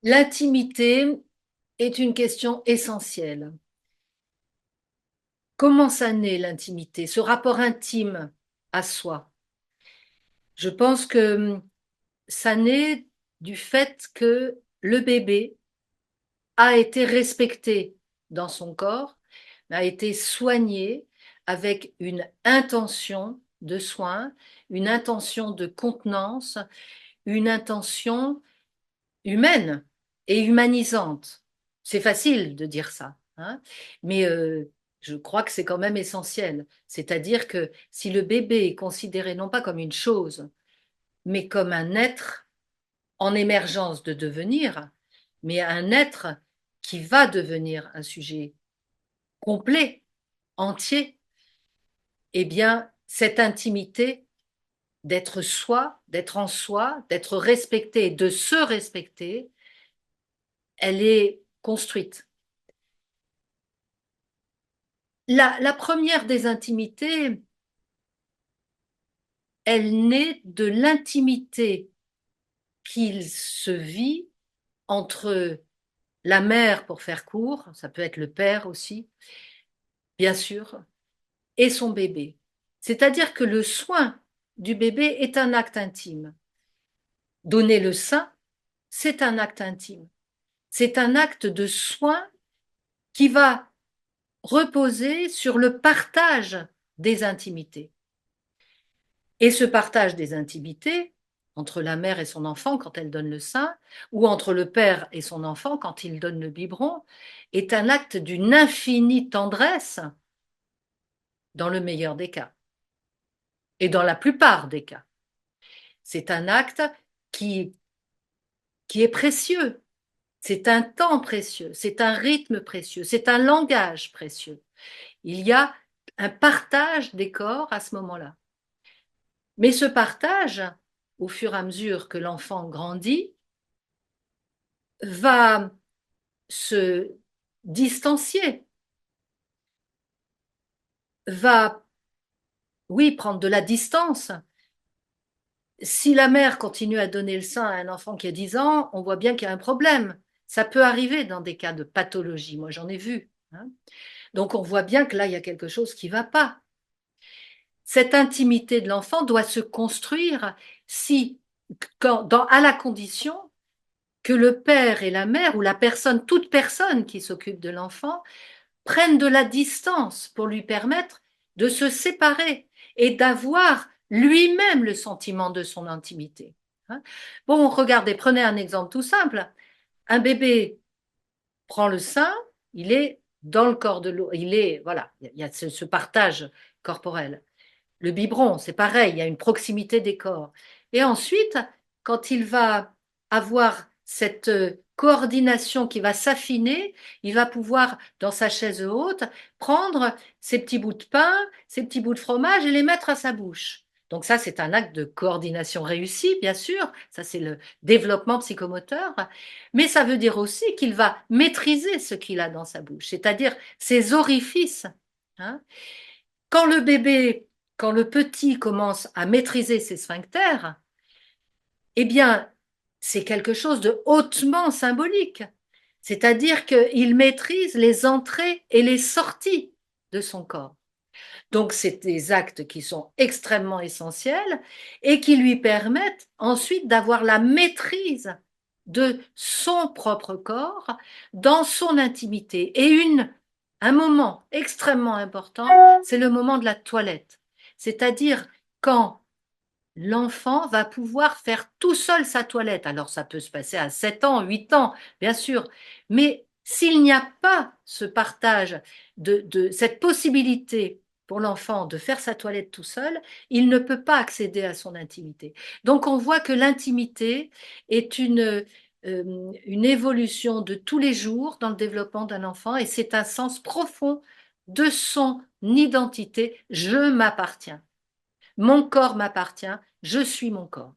L'intimité est une question essentielle. Comment ça naît l'intimité, ce rapport intime à soi? Je pense que ça naît du fait que le bébé a été respecté dans son corps, a été soigné avec une intention de soin, une intention de contenance, une intention humaine et humanisante. C'est facile de dire ça, hein, mais je crois que c'est quand même essentiel. C'est-à-dire que si le bébé est considéré non pas comme une chose, mais comme un être en émergence de devenir, mais un être qui va devenir un sujet complet, entier, eh bien, cette intimité d'être soi, d'être en soi, d'être respecté, de se respecter, elle est construite. La première des intimités, elle naît de l'intimité qu'il se vit entre la mère, pour faire court, ça peut être le père aussi, bien sûr, et son bébé. C'est-à-dire que le soin du bébé est un acte intime. Donner le sein, c'est un acte intime. C'est un acte de soin qui va reposer sur le partage des intimités. Et ce partage des intimités, entre la mère et son enfant quand elle donne le sein, ou entre le père et son enfant quand il donne le biberon, est un acte d'une infinie tendresse dans le meilleur des cas, et dans la plupart des cas. C'est un acte qui, qui est précieux, c'est un temps précieux, c'est un rythme précieux, c'est un langage précieux. Il y a un partage des corps à ce moment-là. Mais ce partage, au fur et à mesure que l'enfant grandit, va se distancier, va, oui, prendre de la distance. Si la mère continue à donner le sein à un enfant qui a 10 ans, on voit bien qu'il y a un problème. Ça peut arriver dans des cas de pathologie, moi j'en ai vu, hein. Donc on voit bien que là, il y a quelque chose qui ne va pas. Cette intimité de l'enfant doit se construire si, à la condition que le père et la mère, ou la personne, toute personne qui s'occupe de l'enfant, prennent de la distance pour lui permettre de se séparer et d'avoir lui-même le sentiment de son intimité. Hein. Bon, regardez, prenez un exemple tout simple. Un bébé prend le sein, il est dans le corps de l'eau, il est, voilà, il y a ce partage corporel. Le biberon, c'est pareil, il y a une proximité des corps. Et ensuite, quand il va avoir cette coordination qui va s'affiner, il va pouvoir, dans sa chaise haute, prendre ses petits bouts de pain, ses petits bouts de fromage et les mettre à sa bouche. Donc ça, c'est un acte de coordination réussi, bien sûr. Ça, c'est le développement psychomoteur. Mais ça veut dire aussi qu'il va maîtriser ce qu'il a dans sa bouche, c'est-à-dire ses orifices. Hein. Quand le bébé, quand le petit commence à maîtriser ses sphincters, eh bien, c'est quelque chose de hautement symbolique. C'est-à-dire qu'il maîtrise les entrées et les sorties de son corps. Donc, c'est des actes qui sont extrêmement essentiels et qui lui permettent ensuite d'avoir la maîtrise de son propre corps dans son intimité. Et un moment extrêmement important, c'est le moment de la toilette. C'est-à-dire quand l'enfant va pouvoir faire tout seul sa toilette. Alors ça peut se passer à 7 ans, 8 ans, bien sûr, mais s'il n'y a pas ce partage de cette possibilité pour l'enfant de faire sa toilette tout seul, il ne peut pas accéder à son intimité. Donc on voit que l'intimité est une évolution de tous les jours dans le développement d'un enfant et c'est un sens profond de son identité. Je m'appartiens. Mon corps m'appartient, je suis mon corps.